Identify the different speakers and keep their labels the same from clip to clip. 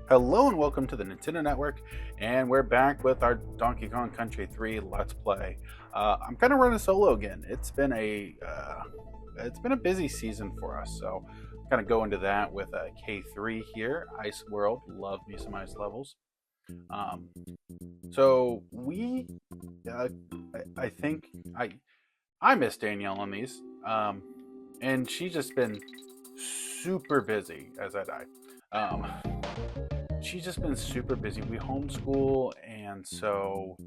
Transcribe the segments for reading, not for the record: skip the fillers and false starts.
Speaker 1: Hello and welcome to the Nintendo Network, and we're back with our Donkey Kong Country 3 Let's Play. I'm kind of running solo again. It's been a busy season for us, so I'm gonna go into that with K3 here. Ice World, love me some ice levels. Um, so we, uh, I think I miss Danielle on these, and she's just been super busy as I die. Um, she's just been super busy. We homeschool, and so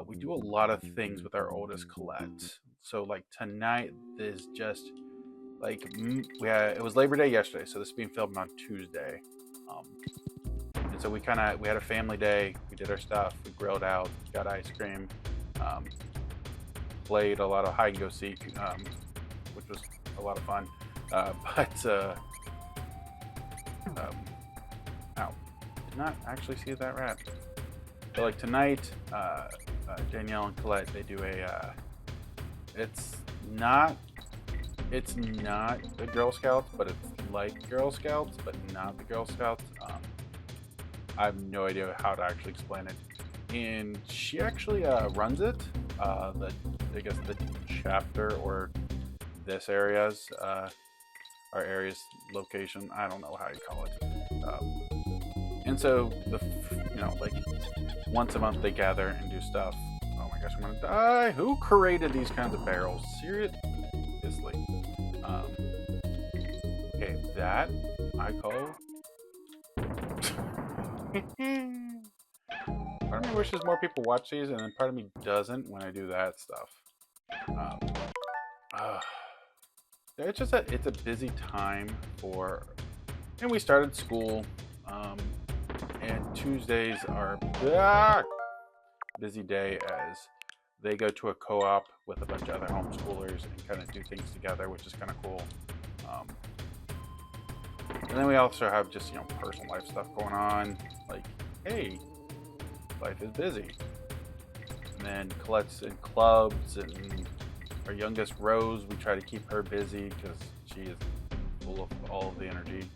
Speaker 1: we do a lot of things with our oldest Colette. So like tonight is just like it was Labor Day yesterday, so this is being filmed on Tuesday, um, and so we had a family day. We did our stuff. We grilled out, got ice cream, um, played a lot of hide and go seek, which was a lot of fun. But um, ow, did not actually see that rat. So like tonight, Danielle and Colette, they do a. It's not. It's not the Girl Scouts, but it's like Girl Scouts, but not the Girl Scouts. I have no idea how to actually explain it. And she actually runs it. I guess the chapter or this area's our area's location. I don't know how you call it. And so like once a month they gather and do stuff. Oh my gosh, I'm gonna die. Who created these kinds of barrels? Seriously. Okay, that I call. Part of me wishes more people watch these, and then part of me doesn't when I do that stuff. It's just it's a busy time and we started school, and Tuesdays are a busy day as they go to a co-op with a bunch of other homeschoolers and kind of do things together, which is kind of cool. And then we also have just personal life stuff going on, like hey, life is busy. And then Colette's in clubs, and our youngest Rose, we try to keep her busy because she is full of all of the energy.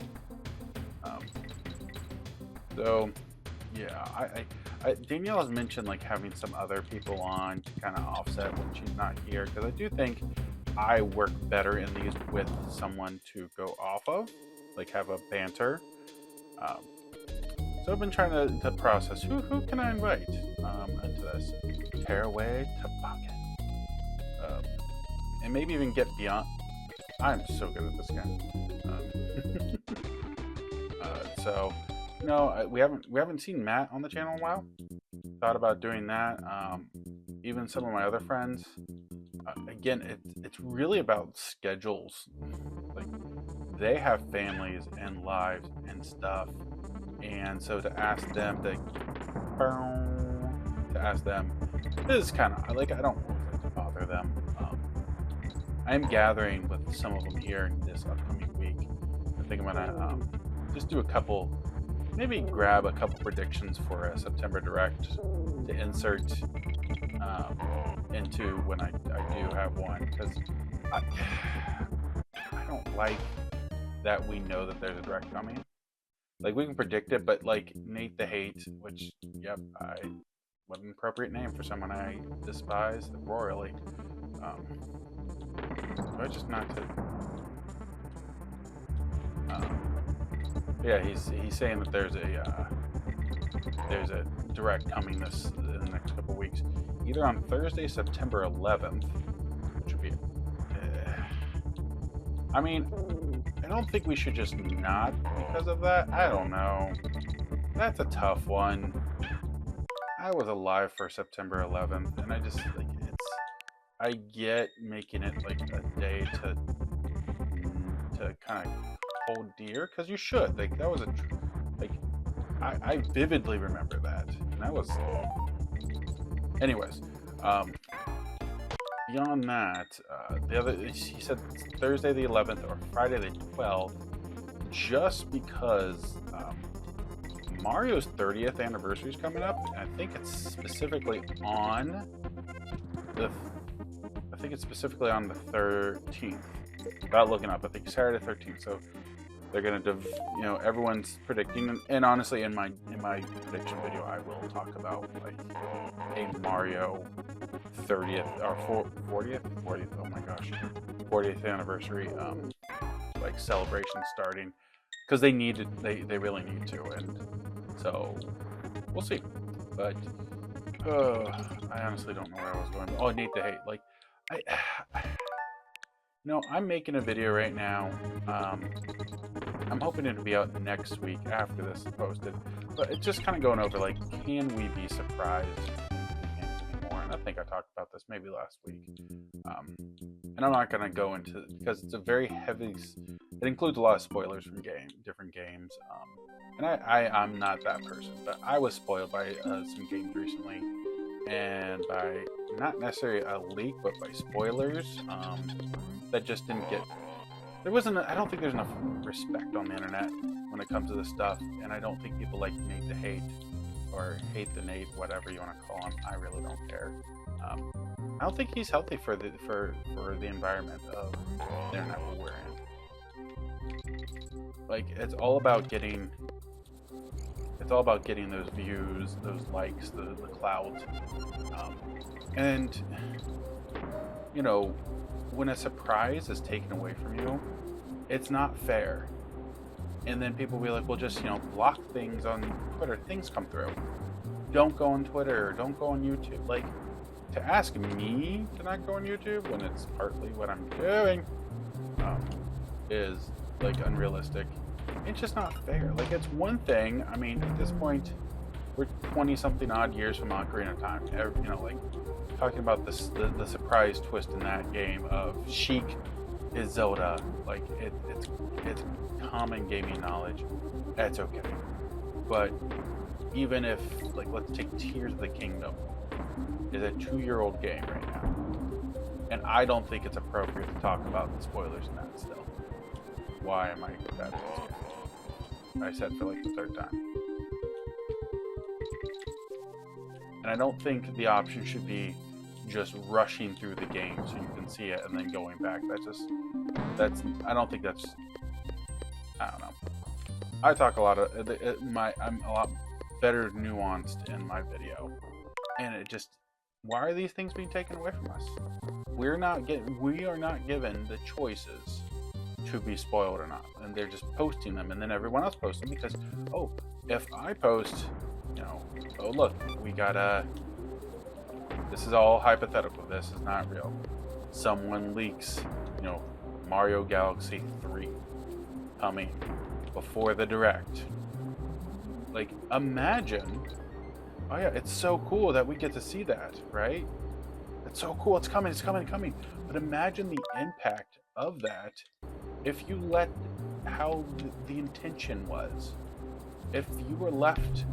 Speaker 1: So yeah, Danielle has mentioned like having some other people on to kind of offset when she's not here, because I do think I work better in these with someone to go off of, like have a banter. So I've been trying to process who can I invite into this. Tearaway Toboggan. And maybe even get beyond. I'm so good at this game. So no, we haven't seen Matt on the channel in a while. Thought about doing that. Even some of my other friends. Again, it's really about schedules. Like they have families and lives and stuff, and so to ask them is kind of like I don't always like to bother them. I'm gathering with some of them here this upcoming week. I think I'm gonna just do maybe grab a couple predictions for a September Direct to insert into when I do have one, because I don't like that we know that there's a Direct coming. Like we can predict it, but like Nate the Hate, which what an appropriate name for someone I despise royally. I just not to. Yeah, he's saying that there's a Direct coming in the next couple weeks, either on Thursday, September 11th, which would be. I mean, I don't think we should just not because of that. I don't know. That's a tough one. I was alive for September 11th, and I just like I get making it like a day to kind of hold dear, because you should. Like that was I vividly remember that, and that was. Anyways, beyond that, he said Thursday the 11th or Friday the 12th, just because Mario's 30th anniversary is coming up, and I think it's specifically on the 13th. Without looking up, I think Saturday 13th. So They're gonna, everyone's predicting, and honestly, in my prediction video, I will talk about like a Mario 30th or 40th. Oh my gosh, 40th anniversary, like celebration starting, because they really need to, and so we'll see. But I honestly don't know where I was going. Oh, Nate the Hate, like I. I'm making a video right now. I'm hoping it'll be out next week after this is posted. But it's just kind of going over, like, can we be surprised in games anymore? And I think I talked about this maybe last week. And I'm not going to go into it because it's a very heavy... It includes a lot of spoilers from different games. And I'm not that person. But I was spoiled by some games recently. And by not necessarily a leak, but by spoilers. That just didn't get... I don't think there's enough respect on the internet when it comes to this stuff, and I don't think people like Nate the Hate, or Hate the Nate, whatever you want to call him. I really don't care. I don't think he's healthy for the environment of the internet we're in. Like, it's all about getting those views, those likes, the clout, and when a surprise is taken away from you, it's not fair. And then people will be like, well, just, block things on Twitter. Things come through. Don't go on Twitter. Don't go on YouTube. Like, to ask me to not go on YouTube when it's partly what I'm doing is, like, unrealistic. It's just not fair. Like, it's one thing. I mean, at this point, we're 20-something odd years from Ocarina of Time. Like, talking about the surprise twist in that game of Sheik is Zelda. Like, it's common gaming knowledge. That's okay. But even if, like, let's take Tears of the Kingdom, is a 2-year-old game right now, and I don't think it's appropriate to talk about the spoilers in that still. Why am I that scared? I said for like the 3rd time. And I don't think the option should be just rushing through the game so you can see it and then going back. I don't think that's, I don't know. I talk a lot of, I'm a lot better nuanced in my video. And it just, why are these things being taken away from us? We are not given the choices to be spoiled or not. And they're just posting them, and then everyone else posts them because, oh, if I post, oh look, we got this is all hypothetical, this is not real. Someone leaks, Mario Galaxy 3 coming before the Direct. Like, imagine, oh yeah, it's so cool that we get to see that, right? It's so cool, it's coming. But imagine the impact of that if you let how the intention was. If you were left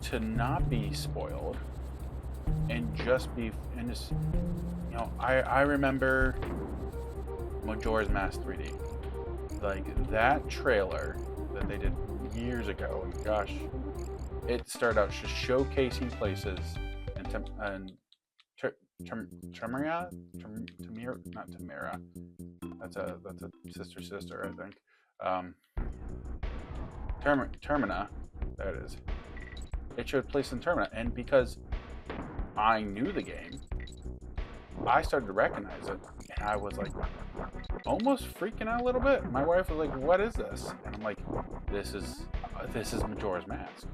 Speaker 1: to not be spoiled and just I remember Majora's Mask 3D, like that trailer that they did years ago, and gosh, it started out just showcasing places and Tamira, not Tamira, that's a sister, I think. Termina, there it is. It showed place in Termina, and because I knew the game, I started to recognize it, and I was like almost freaking out a little bit. My wife was like, "What is this?" And I'm like, "This is Majora's Mask."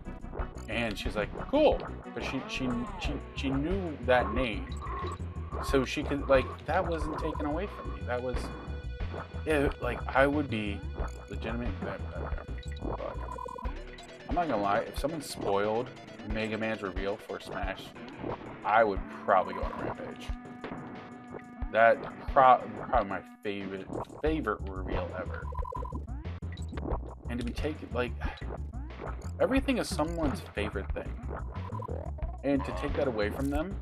Speaker 1: And she's like, "Cool," but she knew that name, so she could, like, that wasn't taken away from me. That was, yeah, like, I would be legitimate. I'm not gonna lie, if someone spoiled Mega Man's reveal for Smash, I would probably go on a rampage. That probably my favorite reveal ever. And to be taken, like, everything is someone's favorite thing, and to take that away from them,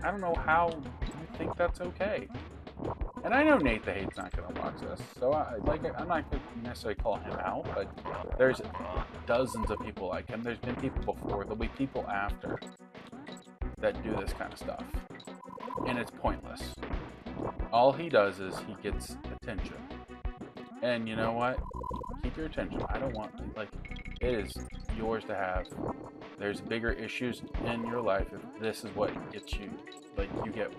Speaker 1: I don't know how you think that's okay. And I know Nate the Hate's not going to watch this, so I'm not going to necessarily call him out, but there's dozens of people like him. There's been people before, there'll be people after that do this kind of stuff, and it's pointless. All he does is he gets attention, and you know what? keep your attention. I don't want, like, it is yours to have. There's bigger issues in your life if this is what gets you, like, you get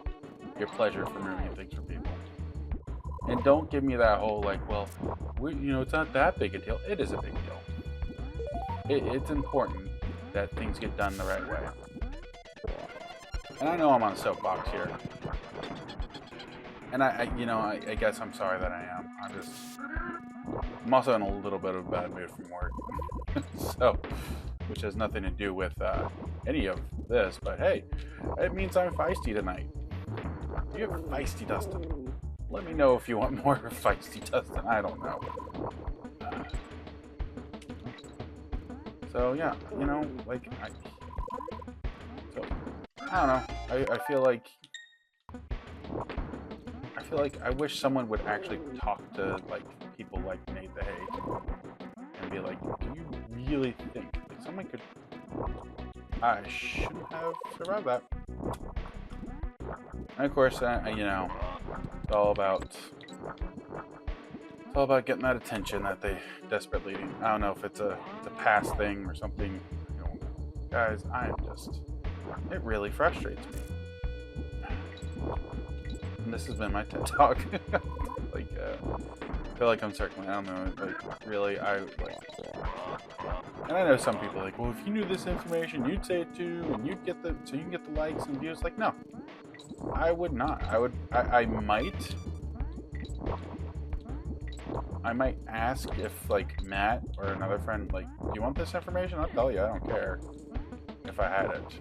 Speaker 1: your pleasure from ruining things for people. And don't give me that whole, like, well, it's not that big a deal. It is a big deal. It's important that things get done the right way. And I know I'm on a soapbox here. And I guess I'm sorry that I am. I'm also in a little bit of a bad mood from work. So, which has nothing to do with any of this, but hey, it means I'm feisty tonight. Do you have feisty, Dustin? Let me know if you want more feisty, Dustin. I don't know. So yeah, like I don't know. I feel like I wish someone would actually talk to like people like Nate the Hay and be like, do you really think like someone could? I shouldn't have survived that. And of course, it's all about getting that attention that they desperately need. I don't know if it's a past thing or something. Guys, it really frustrates me. And this has been my TED Talk. Like, I feel like I'm circling. I don't know. Like, really, and I know some people are like, well, if you knew this information, you'd say it too, and you can get the likes and views. Like, no, I would not. I might ask if like Matt or another friend, like, do you want this information? I'll tell you. I don't care if I had it.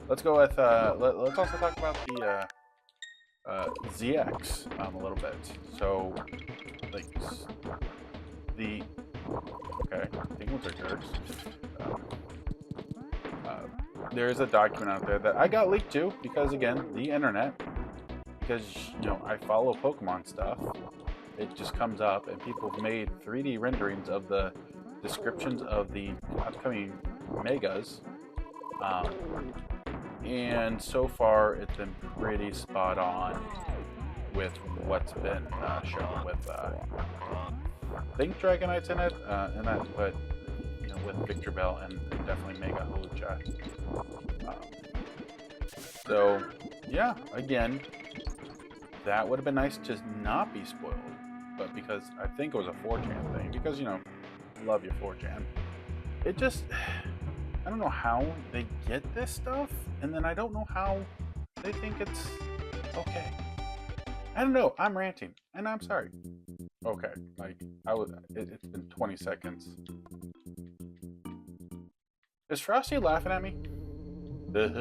Speaker 1: Let's go with. Let's also talk about the ZX a little bit. So, like, okay, penguins are jerks. There is a document out there that I got leaked to because, again, the internet. Because I follow Pokemon stuff. It just comes up, and people have made 3D renderings of the descriptions of the upcoming megas. And so far, it's been pretty spot on with what's been shown with Think Dragonites in it, but with Victor Bell and definitely Mega Holucha. So yeah, again, that would have been nice to not be spoiled, but because I think it was a 4chan thing, because love your 4chan. It just, I don't know how they get this stuff, and then I don't know how they think it's okay. I don't know. I'm ranting, and I'm sorry. Okay, like it's been 20 seconds. Is Frosty laughing at me? Looks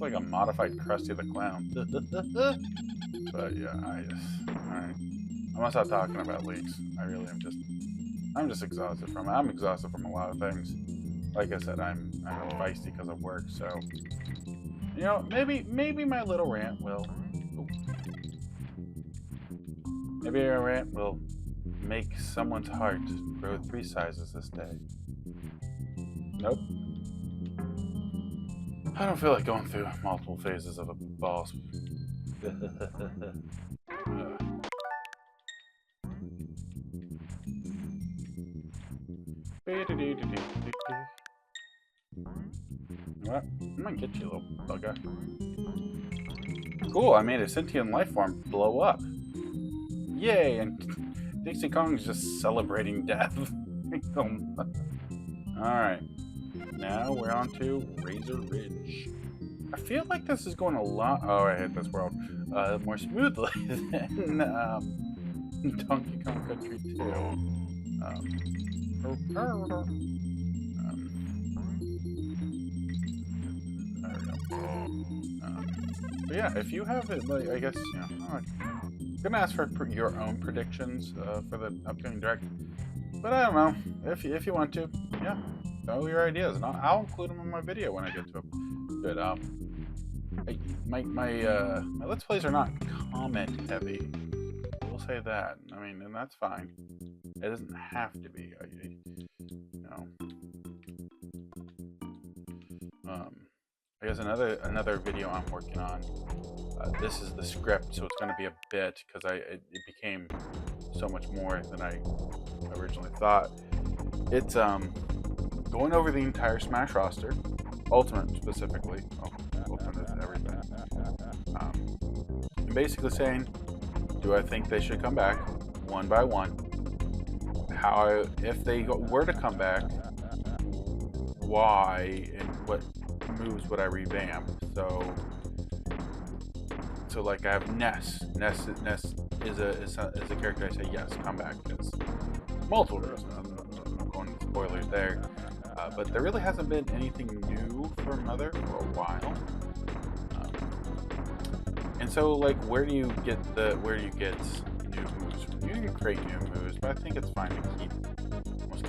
Speaker 1: like a modified Krusty the Clown. But yeah, alright. I'm gonna stop talking about leaks. I really am I'm just exhausted from it. I'm exhausted from a lot of things. Like I said, I'm feisty because of work, so maybe my little rant will make someone's heart grow 3 sizes this day. Nope. I don't feel like going through multiple phases of a boss. What? I'm gonna get you, little bugger. Cool, I made a sentient life form blow up. Yay, and Dixie Kong's just celebrating death. Alright. Now we're on to Razor Ridge. I feel like this is going a lot... Oh, I hate this world. More smoothly than Donkey Kong Country 2. There we go. But yeah, if you have it, like, I guess, I'm gonna ask for your own predictions for the upcoming direct. But I don't know. If you want to, yeah, throw your ideas, and I'll include them in my video when I get to them. But my Let's Plays are not comment heavy. We'll say that. I mean, and that's fine. It doesn't have to be. I guess another video I'm working on. This is the script, so it's going to be a bit because it became so much more than I originally thought. It's going over the entire Smash roster, Ultimate specifically. Oh, Ultimate is everything. And basically saying, do I think they should come back one by one? If they were to come back, why and what moves would I revamp? So like I have Ness. Ness is a character I say yes, come back. Because multiple reasons. I'm going into spoilers there, but there really hasn't been anything new for Mother for a while. And so like where do you get new moves from? You can create new moves, but I think it's fine to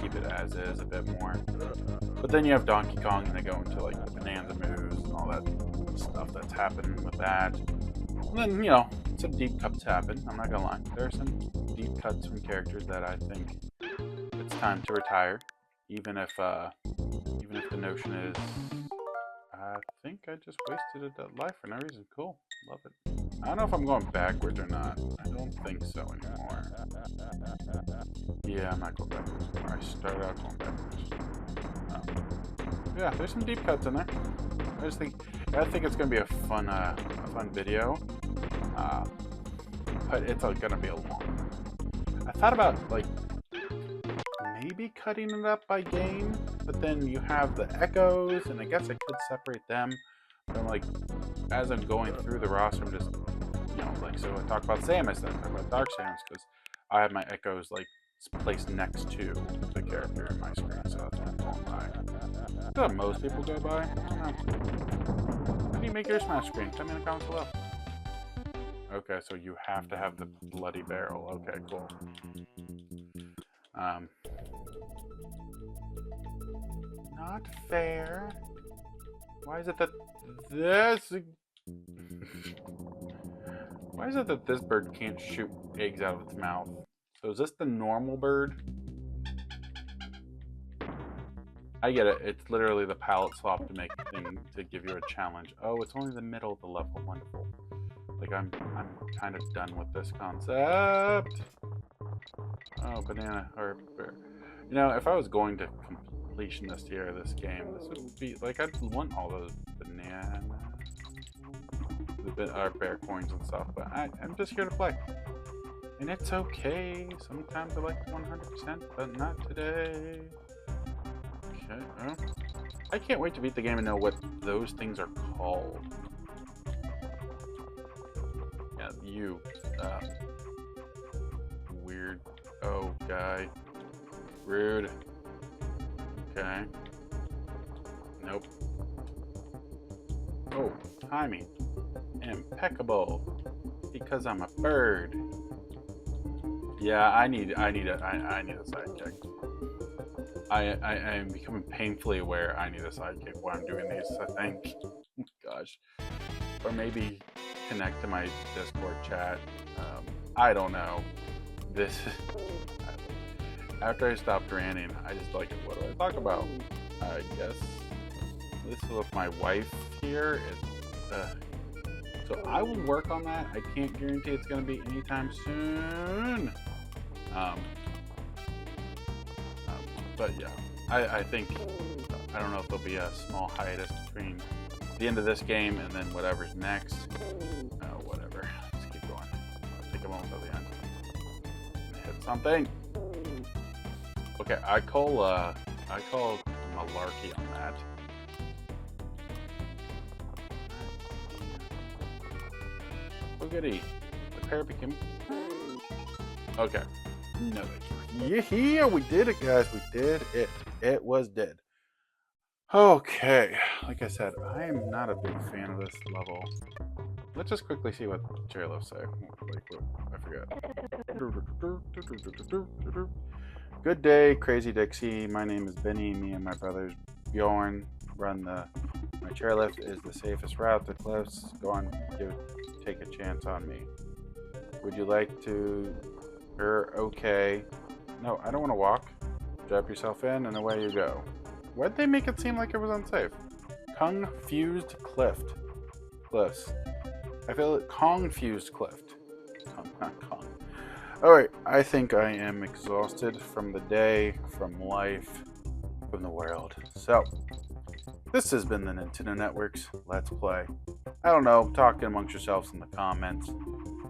Speaker 1: keep it as is a bit more. But then you have Donkey Kong and they go into like the Bonanza moves and all that stuff that's happening with that. And then, you know, some deep cuts happen, I'm not gonna lie. There are some deep cuts from characters that I think it's time to retire. Even if the notion is I think I just wasted a life for no reason. Cool. Love it. I don't know if I'm going backwards or not. I don't think so anymore. Yeah, I'm not going backwards anymore. I started out going backwards. Yeah, there's some deep cuts in there. I think it's gonna be a fun video. But it's gonna be a long one. I thought about like maybe cutting it up by game, but then you have the echoes, and I guess I could separate them. But I'm like, as I'm going through the roster, I'm just, you know, like, so I talk about Samus, then I talk about Dark Samus, because I have my echoes like placed next to the character in my screen, so that's what I'm going by. That's what most people go by. I don't know. How do you make your Smash screen? Tell me in the comments below. Okay, so you have to have the bloody barrel. Okay, cool. Not fair. Why is it that this... Why is it that this bird can't shoot eggs out of its mouth? So is this the normal bird? I get it. It's literally the palette swap to give you a challenge. Oh, it's only the middle of the level. Wonderful. Like I'm kind of done with this concept. Oh, banana or bear. You know, if I was going to completionist here this game, this would be like I'd want all those banana, our bear coins and stuff. But I'm just here to play, and it's okay. Sometimes I like 100%, but not today. Okay. Well, I can't wait to beat the game and know what those things are called. Yeah, you weird guy. Rude. Okay. Nope. Oh, timing. Impeccable. Because I'm a bird. Yeah, I need a sidekick. I am becoming painfully aware I need a sidekick while I'm doing these, I think. Gosh. Or maybe connect to my Discord chat. I don't know. After I stopped ranting, I just like, what do I talk about? I guess this is with my wife here. So I will work on that. I can't guarantee it's going to be anytime soon. But yeah, I think, I don't know if there'll be a small hiatus between the end of this game and then whatever's next. Whatever. Let's keep going. I'll take a moment till the end. Hit something. Okay, I call malarkey on that. Boogity. The pair became... Okay. No, yeah, we did it, guys. We did it. It was dead. Okay. Like I said, I am not a big fan of this level. Let's just quickly see what chairlifts say. I forgot. Good day, Crazy Dixie. My name is Benny. Me and my brothers Bjorn run my chairlift is the safest route to cliffs. Go on, take a chance on me. Would you like to? Okay. No, I don't want to walk. Strap yourself in and away you go. Why'd they make it seem like it was unsafe? Confused cliffs. I feel it. Confused cliff. Not Kong. All right, I think I am exhausted from the day, from life, from the world. So, this has been the Nintendo Network's Let's Play. I don't know, talking amongst yourselves in the comments.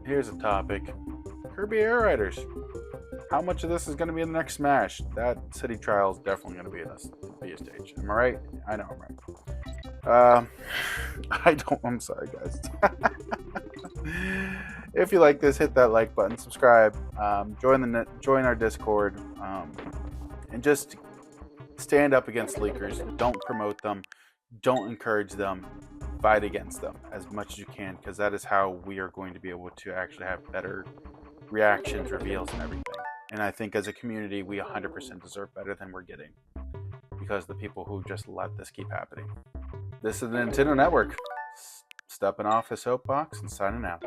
Speaker 1: Here's a topic: Kirby Air Riders. How much of this is going to be in the next Smash? That City Trial is definitely going to be in this be a stage. Am I right? I know I'm right. I don't. I'm sorry, guys. If you like this, hit that like button, subscribe, join our Discord, and just stand up against leakers. Don't promote them. Don't encourage them. Fight against them as much as you can, because that is how we are going to be able to actually have better reactions, reveals, and everything. And I think as a community, we 100% deserve better than we're getting, because the people who just let this keep happening. This is the Nintendo Network. Stepping off the soapbox and signing out.